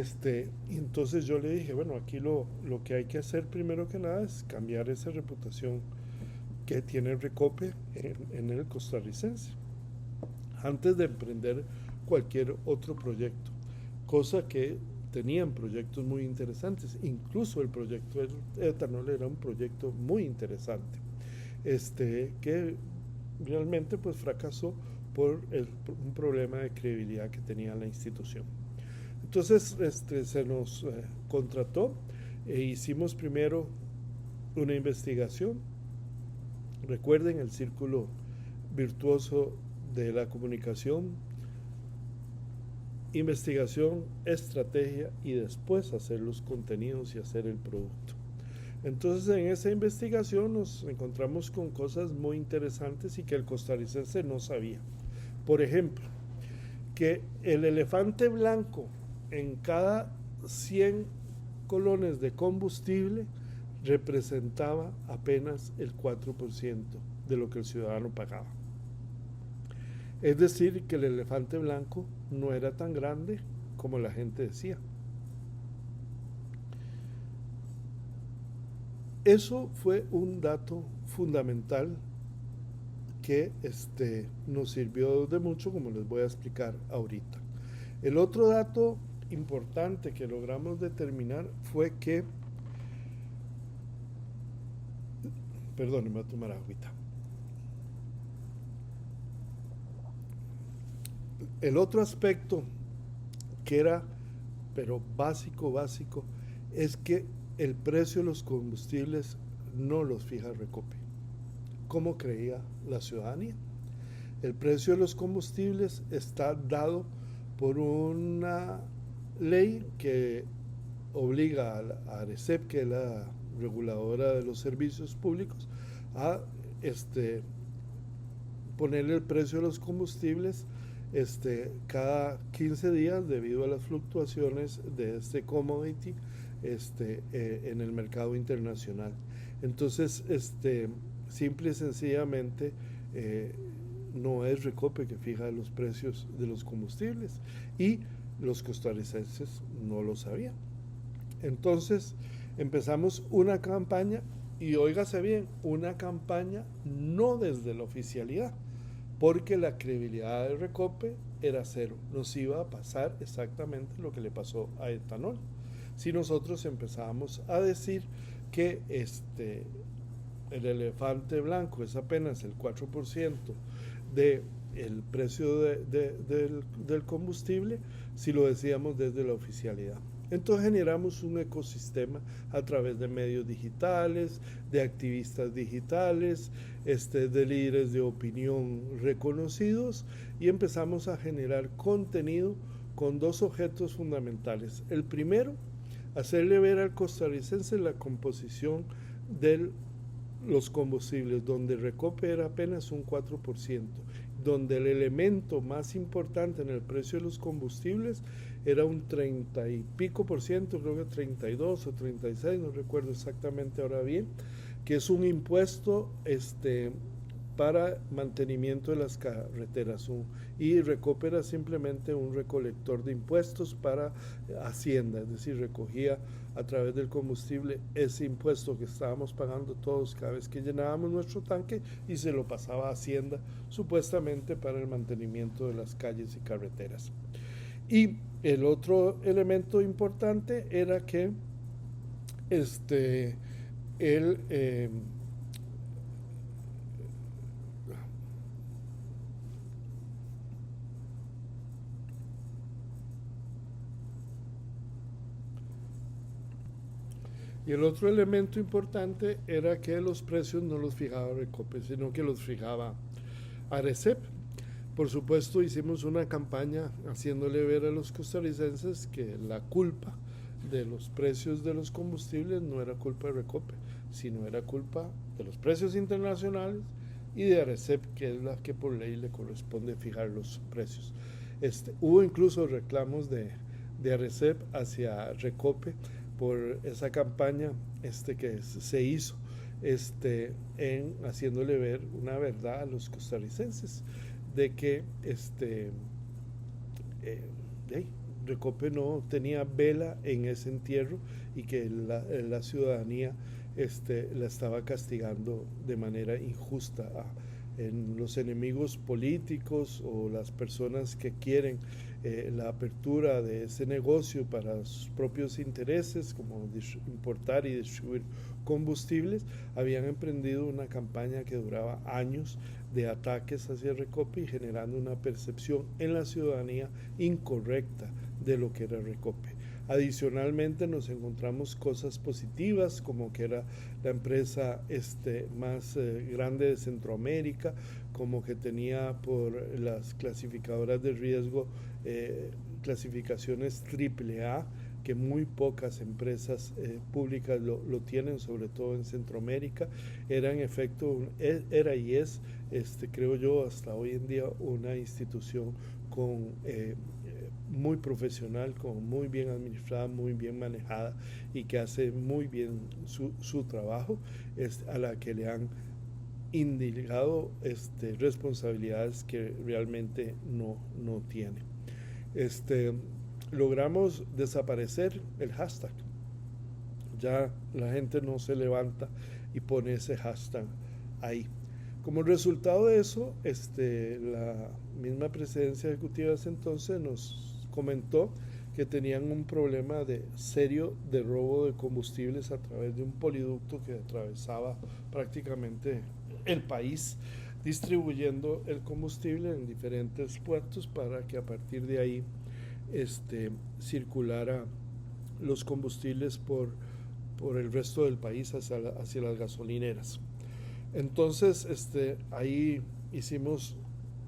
entonces yo le dije, bueno, aquí lo que hay que hacer primero que nada es cambiar esa reputación que tiene Recope en el costarricense antes de emprender cualquier otro proyecto, cosa que tenían proyectos muy interesantes. Incluso el proyecto de etanol era un proyecto muy interesante, que realmente pues fracasó por un problema de credibilidad que tenía la institución. Entonces se nos contrató e hicimos primero una investigación. Recuerden el círculo virtuoso de la comunicación: investigación, estrategia y después hacer los contenidos y hacer el producto. Entonces, en esa investigación nos encontramos con cosas muy interesantes y que el costarricense no sabía. Por ejemplo, que el elefante blanco en cada 100 colones de combustible representaba apenas el 4% de lo que el ciudadano pagaba. Es decir, que el elefante blanco no era tan grande como la gente decía. Eso fue un dato fundamental que nos sirvió de mucho, como les voy a explicar ahorita. El otro dato importante que logramos determinar fue que, perdón, me voy a tomar agüita. El otro aspecto que era, pero básico, es que el precio de los combustibles no los fija Recope, como creía la ciudadanía. El precio de los combustibles está dado por una ley que obliga a ARECEP, que es la reguladora de los servicios públicos, a ponerle el precio de los combustibles cada 15 días debido a las fluctuaciones de este commodity en el mercado internacional. Entonces, simple y sencillamente, no es Recope que fija los precios de los combustibles y los costarricenses no lo sabían. Entonces empezamos una campaña, y óigase bien, una campaña no desde la oficialidad, porque la credibilidad de Recope era cero. Nos iba a pasar exactamente lo que le pasó a etanol. Si nosotros empezábamos a decir que el elefante blanco es apenas el 4% del precio del combustible, si lo decíamos desde la oficialidad. Entonces generamos un ecosistema a través de medios digitales, de activistas digitales, de líderes de opinión reconocidos, y empezamos a generar contenido con dos objetos fundamentales. El primero, hacerle ver al costarricense la composición de los combustibles, donde Recope era apenas un 4%, donde el elemento más importante en el precio de los combustibles era un 30 y pico por ciento, creo que 32 o 36, no recuerdo exactamente ahora bien, que es un impuesto para mantenimiento de las carreteras, y Recope era simplemente un recolector de impuestos para Hacienda, es decir, recogía a través del combustible ese impuesto que estábamos pagando todos cada vez que llenábamos nuestro tanque, y se lo pasaba a Hacienda supuestamente para el mantenimiento de las calles y carreteras. Y el otro elemento importante era que y el otro elemento importante era que los precios no los fijaba Recope, sino que los fijaba ARECEP. Por supuesto, hicimos una campaña haciéndole ver a los costarricenses que la culpa de los precios de los combustibles no era culpa de Recope, sino era culpa de los precios internacionales y de ARECEP, que es la que por ley le corresponde fijar los precios. Hubo incluso reclamos de ARECEP hacia Recope por esa campaña que se hizo en haciéndole ver una verdad a los costarricenses de que Recope no tenía vela en ese entierro, y que la ciudadanía la estaba castigando de manera injusta en los enemigos políticos o las personas que quieren la apertura de ese negocio para sus propios intereses, como importar y distribuir combustibles. Habían emprendido una campaña que duraba años de ataques hacia Recope y generando una percepción en la ciudadanía incorrecta de lo que era Recope. Adicionalmente nos encontramos cosas positivas, como que era la empresa más grande de Centroamérica, como que tenía por las clasificadoras de riesgo clasificaciones AAA, que muy pocas empresas públicas lo tienen, sobre todo en Centroamérica. Era en efecto, era y es, creo yo, hasta hoy en día una institución con muy profesional, con muy bien administrada, muy bien manejada, y que hace muy bien su trabajo, a la que le han indicado responsabilidades que realmente no tiene. Logramos desaparecer el hashtag. Ya la gente no se levanta y pone ese hashtag ahí. Como resultado de eso, la misma presidencia ejecutiva de ese entonces nos comentó que tenían un problema serio de robo de combustibles a través de un poliducto que atravesaba prácticamente el país, distribuyendo el combustible en diferentes puertos para que a partir de ahí circulara los combustibles por el resto del país hacia las gasolineras. Entonces ahí hicimos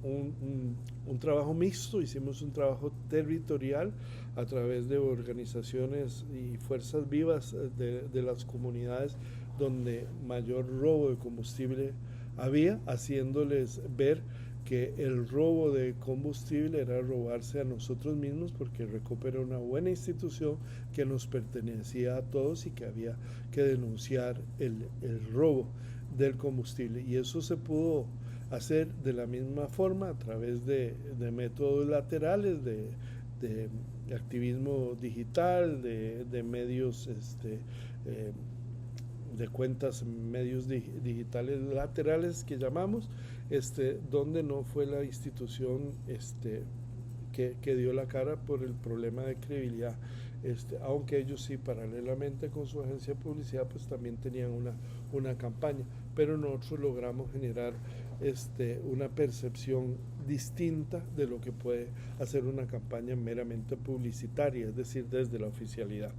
un trabajo mixto, hicimos un trabajo territorial a través de organizaciones y fuerzas vivas de las comunidades donde mayor robo de combustible había, haciéndoles ver que el robo de combustible era robarse a nosotros mismos, porque Recope era una buena institución que nos pertenecía a todos y que había que denunciar el robo del combustible. Y eso se pudo hacer de la misma forma a través de métodos laterales, de activismo digital, de medios, de cuentas, medios digitales laterales que llamamos, donde no fue la institución que dio la cara por el problema de credibilidad, aunque ellos sí, paralelamente con su agencia de publicidad, pues también tenían una campaña, pero nosotros logramos generar una percepción distinta de lo que puede hacer una campaña meramente publicitaria, es decir, desde la oficialidad.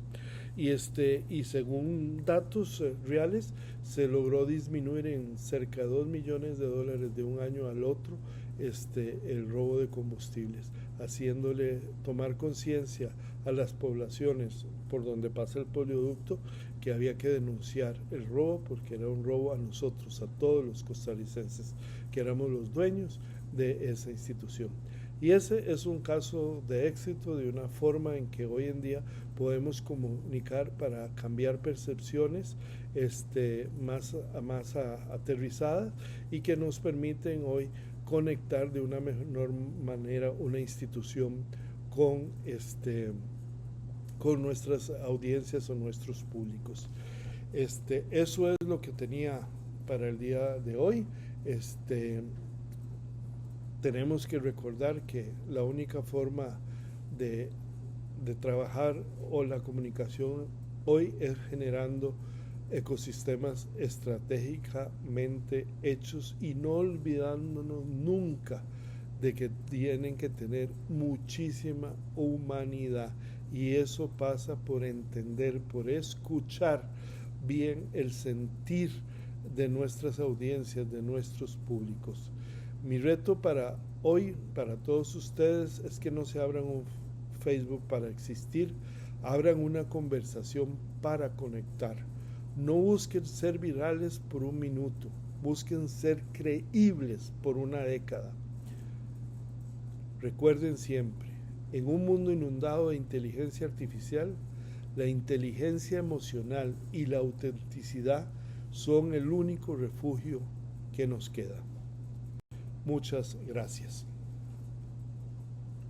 Y según datos reales, se logró disminuir en cerca de $2 millones de un año al otro el robo de combustibles, haciéndole tomar conciencia a las poblaciones por donde pasa el polioducto que había que denunciar el robo, porque era un robo a nosotros, a todos los costarricenses, que éramos los dueños de esa institución. Y ese es un caso de éxito, de una forma en que hoy en día podemos comunicar para cambiar percepciones más aterrizadas, y que nos permiten hoy conectar de una mejor manera una institución con nuestras audiencias o nuestros públicos. Eso es lo que tenía para el día de hoy. Tenemos que recordar que la única forma de trabajar o la comunicación hoy es generando ecosistemas estratégicamente hechos y no olvidándonos nunca de que tienen que tener muchísima humanidad, y eso pasa por entender, por escuchar bien el sentir de nuestras audiencias, de nuestros públicos. Mi reto para hoy, para todos ustedes, es que no se abran un Facebook para existir, abran una conversación para conectar. No busquen ser virales por un minuto, busquen ser creíbles por una década. Recuerden siempre, en un mundo inundado de inteligencia artificial, la inteligencia emocional y la autenticidad son el único refugio que nos queda. Muchas gracias.